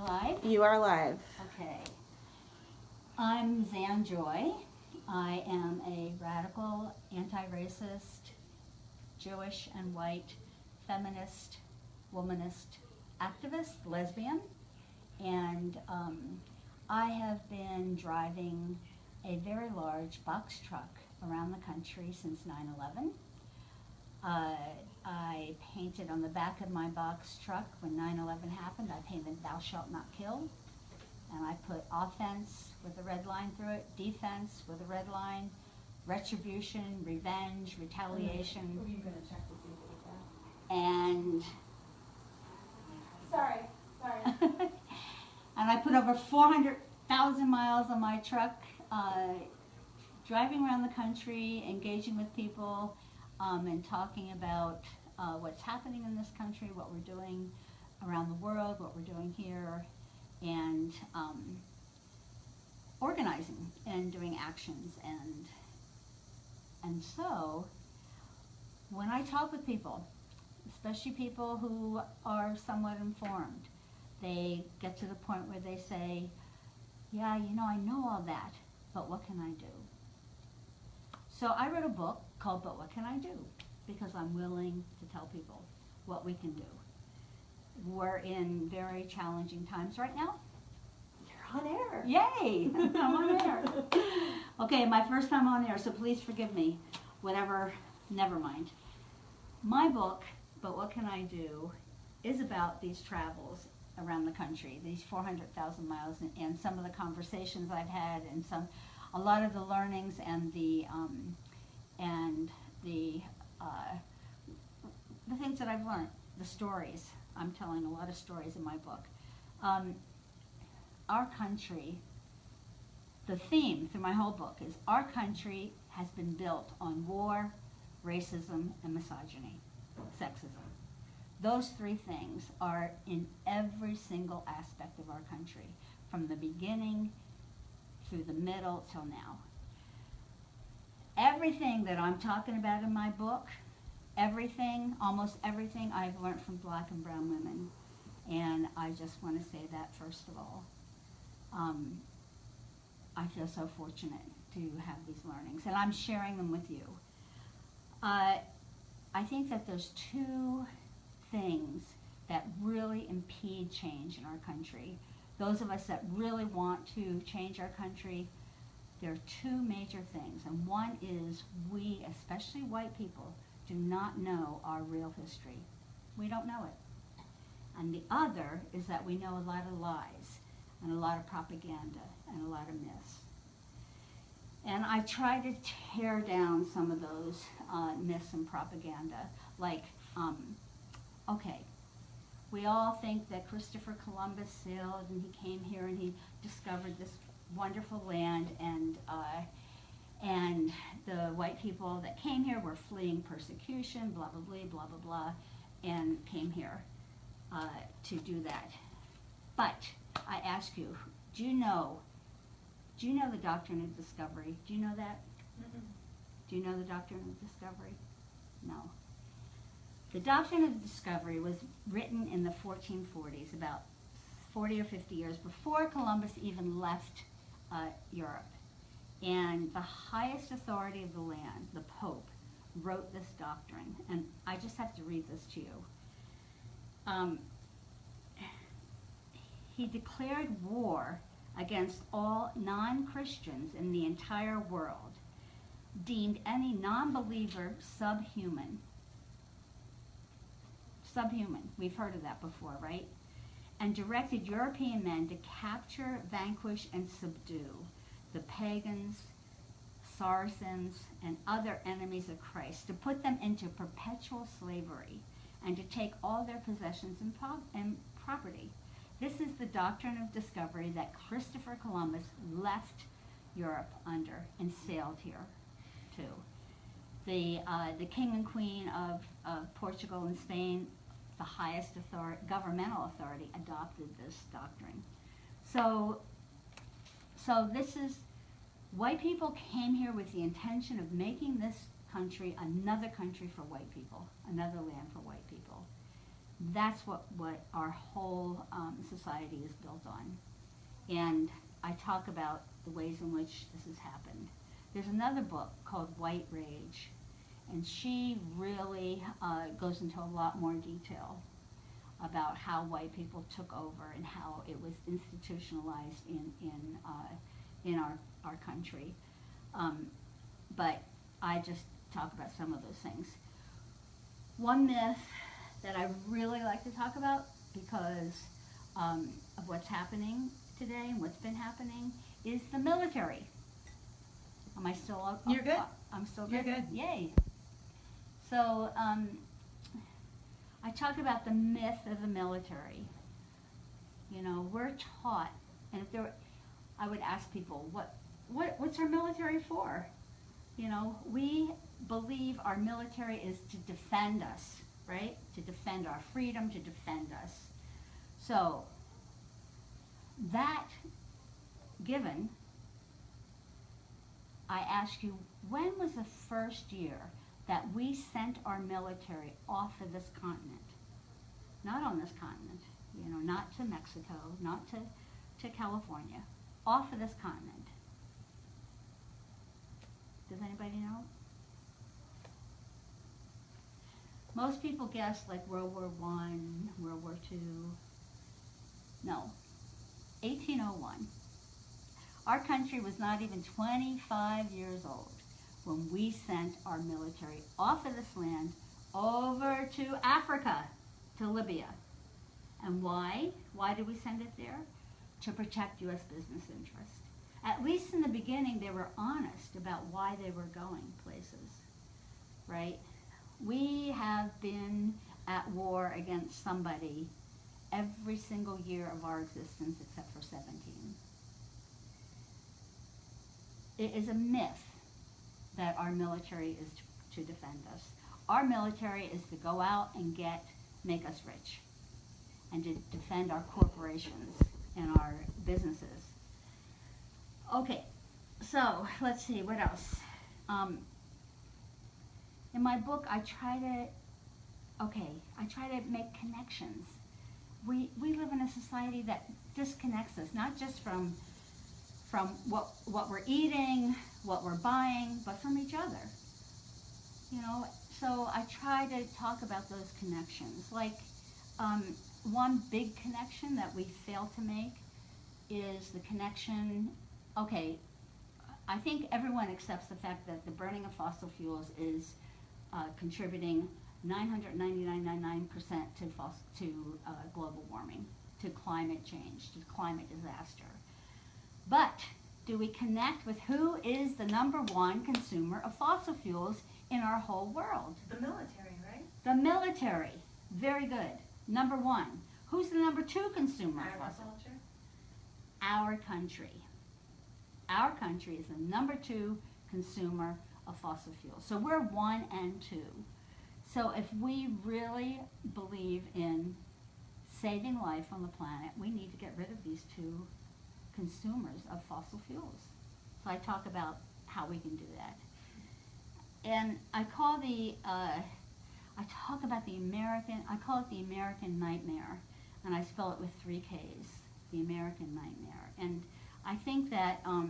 live? You are live. Okay. I'm Xan Joi. I am a radical, anti-racist, Jewish and white, feminist, womanist, activist, lesbian, and I have been driving a very large box truck around the country since 9/11. I painted on the back of my box truck when 9/11 happened. I painted "Thou shalt not kill," and I put offense with a red line through it, defense with a red line, retribution, revenge, retaliation. Were you going to check to see if it was that? And Sorry. and I put over 400,000 miles on my truck, driving around the country, engaging with people, and talking about what's happening in this country, what we're doing around the world, what we're doing here, and organizing and doing actions. And so when I talk with people, especially people who are somewhat informed, they get to the point where they say, yeah, you know, I know all that, but what can I do? So I wrote a book called But What Can I Do? Because I'm willing to tell people what we can do. We're in very challenging times right now. You're on air. Yay! I'm on air. Okay, my first time on air, so please forgive me. Whatever, never mind. My book, But What Can I Do, is about these travels around the country, these 400,000 miles, and some of the conversations I've had, and a lot of the learnings and the things that I've learned, the stories. I'm telling a lot of stories in my book. Our country, the theme through my whole book is our country has been built on war, racism, and misogyny, sexism. Those three things are in every single aspect of our country, from the beginning through the middle till now. Everything that I'm talking about in my book, everything, almost everything, I've learned from Black and brown women. And I just want to say that first of all. I feel so fortunate to have these learnings, and I'm sharing them with you. I think that there's two things that really impede change in our country. Those of us that really want to change our country, there are two major things. And one is we, especially white people, do not know our real history. We don't know it. And the other is that we know a lot of lies and a lot of propaganda and a lot of myths. And I try to tear down some of those myths and propaganda. Like, okay, we all think that Christopher Columbus sailed and he came here and he discovered this wonderful land, and the white people that came here were fleeing persecution, blah, blah, blah, blah, blah, blah, and came here to do that. But I ask you, do you know the doctrine of discovery? Do you know that? Mm-mm. Do you know the doctrine of discovery? No. The doctrine of discovery was written in the 1440s, about 40 or 50 years before Columbus even left Europe. And the highest authority of the land, the Pope, wrote this doctrine. And I just have to read this to you. He declared war against all non-Christians in the entire world, deemed any non-believer subhuman. Subhuman, we've heard of that before, right? And directed European men to capture, vanquish, and subdue the pagans, Saracens, and other enemies of Christ, to put them into perpetual slavery, and to take all their possessions and property. This is the doctrine of discovery that Christopher Columbus left Europe under and sailed here to. The king and queen of Portugal and Spain, the highest governmental authority, adopted this doctrine. So this is, white people came here with the intention of making this country another country for white people, another land for white people. that's what our whole society is built on. And I talk about the ways in which this has happened. There's another book called White Rage, and she really goes into a lot more detail about how white people took over and how it was institutionalized in our country. But I just talk about some of those things. One myth that I really like to talk about because of what's happening today and what's been happening is the military. Am I still up? You're good. I'm still You're good? good. Yay. So I talk about the myth of the military. You know, we're taught, and if there, I would ask people, what's our military for? You know, we believe our military is to defend us, right? To defend our freedom, to defend us. So, that given, I ask you, when was the first year that we sent our military off of this continent? Not on this continent, you know, not to Mexico, not to California, off of this continent. Does anybody know? Most people guess like World War I, World War II. No, 1801. Our country was not even 25 years old when we sent our military off of this land over to Africa, to Libya. And why? Why did we send it there? To protect U.S. business interests. At least in the beginning, they were honest about why they were going places, right? We have been at war against somebody every single year of our existence except for 17. It is a myth that our military is to defend us. Our military is to go out and make us rich and to defend our corporations and our businesses. Okay, so let's see, what else? In my book, I try to make connections. We live in a society that disconnects us, not just from what we're eating, what we're buying, but from each other. You know, so I try to talk about those connections. Like, one big connection that we fail to make is the connection, okay, I think everyone accepts the fact that the burning of fossil fuels is contributing 999.99% to global warming, to climate change, to climate disaster. But do we connect with who is the number one consumer of fossil fuels in our whole world? The military, right? The military. Very good. Number one. Who's the number two consumer of fossil fuels? Agriculture. Our country. Our country is the number two consumer of fossil fuels. So we're 1 and 2. So if we really believe in saving life on the planet, we need to get rid of these two consumers of fossil fuels. So I talk about how we can do that. And I call I call it the American nightmare, and I spell it with 3 Ks, the American nightmare. And I think that a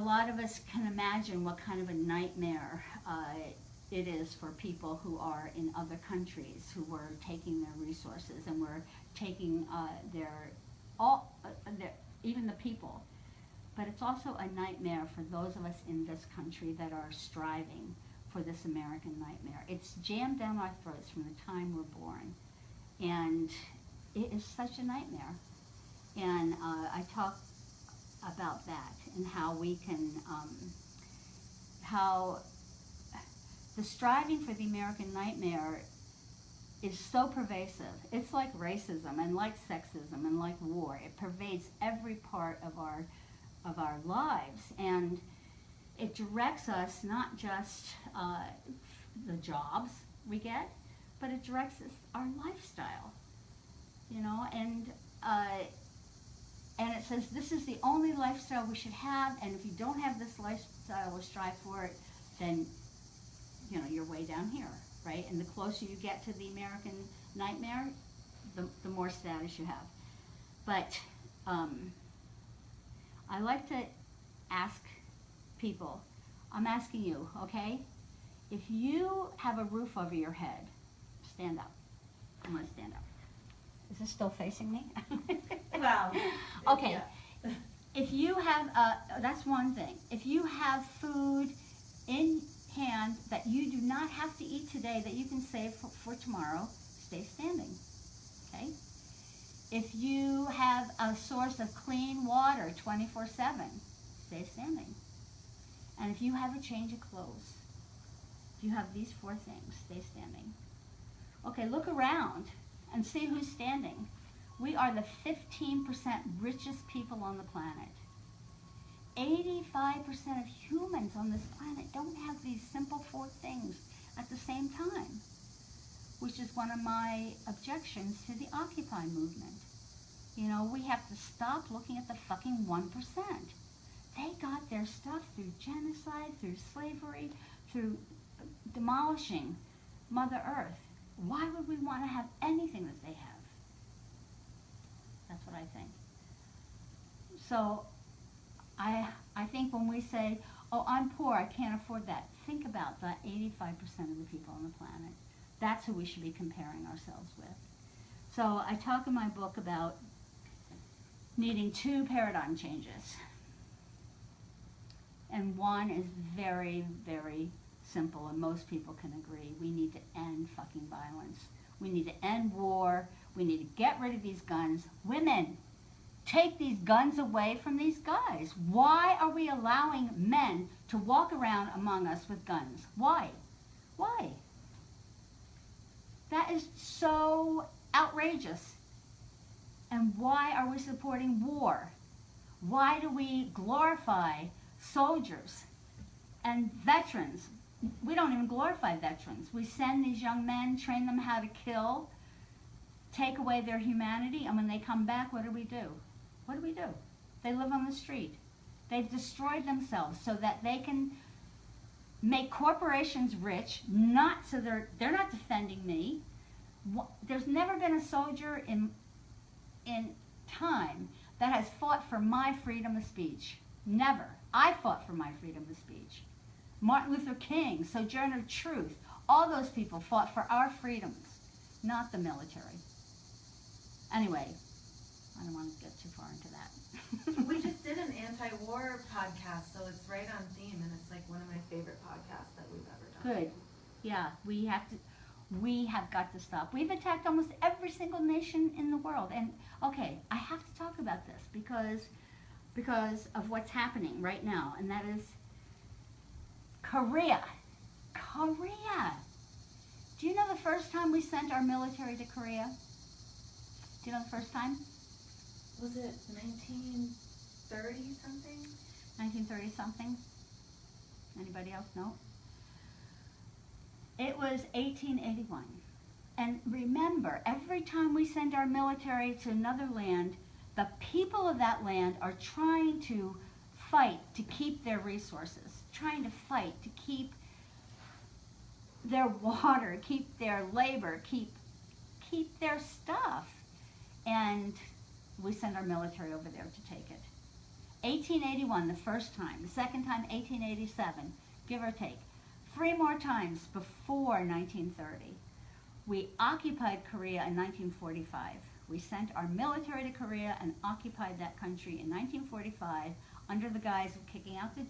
lot of us can imagine what kind of a nightmare it is for people who are in other countries, who were taking their resources and were taking even the people. But it's also a nightmare for those of us in this country that are striving for this American nightmare. It's jammed down our throats from the time we're born. And it is such a nightmare. And I talk about that and how we can, how the striving for the American nightmare is so pervasive. It's like racism and like sexism and like war. It pervades every part of our lives, and it directs us not just the jobs we get, but it directs us our lifestyle. You know, and it says this is the only lifestyle we should have, and if you don't have this lifestyle or strive for it, then you know you're way down here. right? And the closer you get to the American nightmare, the more status you have. But I like to ask people, I'm asking you, okay? If you have a roof over your head, stand up. I'm going to stand up. Is this still facing me? Well, Okay. yeah. If you have, that's one thing. If you have food in hand that you do not have to eat today, that you can save for tomorrow, stay standing, okay? If you have a source of clean water 24/7, stay standing. And if you have a change of clothes, if you have these 4 things, stay standing. Okay, look around and see who's standing. We are the 15% richest people on the planet. 85% of humans on this planet don't have these simple 4 things at the same time, which is one of my objections to the Occupy movement. You know, we have to stop looking at the fucking 1%. They got their stuff through genocide, through slavery, through demolishing Mother Earth. Why would we want to have anything that they have? That's what I think. So I think when we say, oh, I'm poor, I can't afford that, think about that 85% of the people on the planet. That's who we should be comparing ourselves with. So I talk in my book about needing 2 paradigm changes. And one is very, very simple, and most people can agree. We need to end fucking violence. We need to end war. We need to get rid of these guns. Women, take these guns away from these guys. Why are we allowing men to walk around among us with guns? Why? Why? That is so outrageous. And why are we supporting war? Why do we glorify soldiers and veterans? We don't even glorify veterans. We send these young men, train them how to kill, take away their humanity, and when they come back, what do we do? What do we do? They live on the street. They've destroyed themselves so that they can make corporations rich, not so they're not defending me. There's never been a soldier in time that has fought for my freedom of speech. Never. I fought for my freedom of speech. Martin Luther King, Sojourner Truth, all those people fought for our freedoms, not the military. Anyway, I don't want to get too far into that. We just did an anti-war podcast, so it's right on theme, and it's like one of my favorite podcasts that we've ever done. Good. Yeah, we have got to stop. We've attacked almost every single nation in the world. And okay, I have to talk about this because of what's happening right now, and that is Korea. Korea. Do you know the first time we sent our military to Korea? Do you know the first time? Was it 1930 something? 1930 something? Anybody else know? It was 1881. And remember, every time we send our military to another land, the people of that land are trying to fight to keep their resources, trying to fight to keep their water, keep their labor, keep their stuff. And we send our military over there to take it. 1881, the first time. The second time, 1887, give or take. 3 more times before 1930. We occupied Korea in 1945. We sent our military to Korea and occupied that country in 1945 under the guise of kicking out the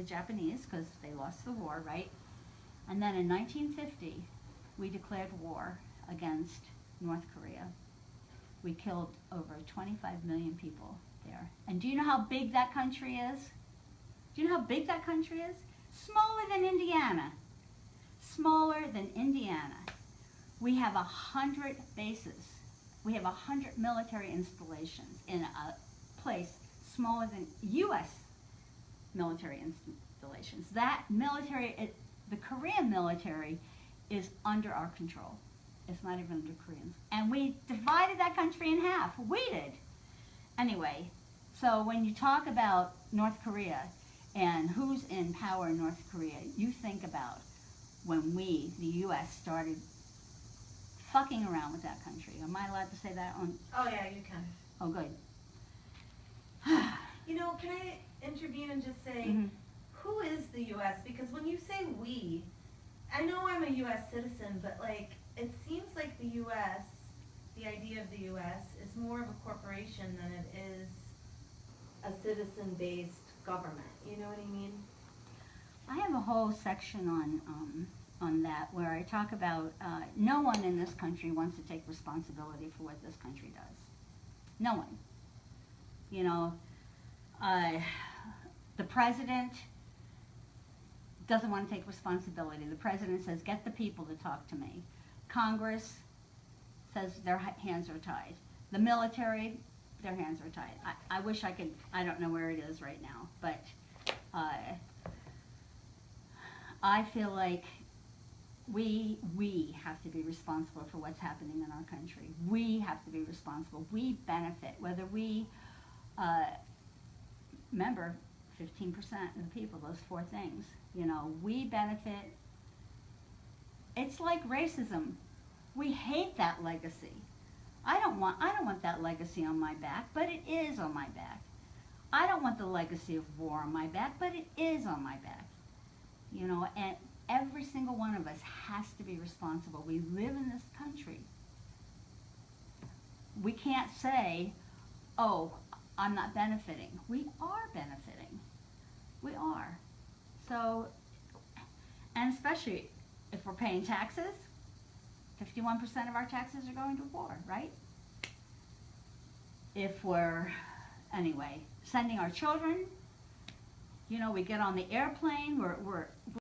Japanese, because they lost the war, right? And then in 1950, we declared war against North Korea. We killed over 25 million people there. And do you know how big that country is? Do you know how big that country is? Smaller than Indiana. Smaller than Indiana. We have 100 bases. We have 100 military installations in a place smaller than U.S. military installations. That military, the Korean military, is under our control. It's not even under Koreans. And we divided that country in half. We did. Anyway, so when you talk about North Korea and who's in power in North Korea, you think about when we, the U.S., started fucking around with that country. Am I allowed to say that on? Oh yeah, you can. Oh, good. You know, can I intervene and just say, Mhm. who is the U.S.? Because when you say we, I know I'm a U.S. citizen, but like, it seems like the U.S., the idea of the U.S. is more of a corporation than it is a citizen-based government. You know what I mean? I have a whole section on that where I talk about no one in this country wants to take responsibility for what this country does. No one. You know, the president doesn't want to take responsibility. The president says, get the people to talk to me. Congress says their hands are tied. The military, their hands are tied. I wish I could, I don't know where it is right now, but I feel like we have to be responsible for what's happening in our country. We have to be responsible. We benefit, whether we, remember, 15% of the people, those four things, you know, we benefit. It's like racism. We hate that legacy. I don't want that legacy on my back, but it is on my back. I don't want the legacy of war on my back, but it is on my back. You know, and every single one of us has to be responsible. We live in this country. We can't say, oh, I'm not benefiting. We are benefiting. We are. So, and especially if we're paying taxes, 51% of our taxes are going to war, right? If we're, anyway, sending our children, you know, we get on the airplane, we're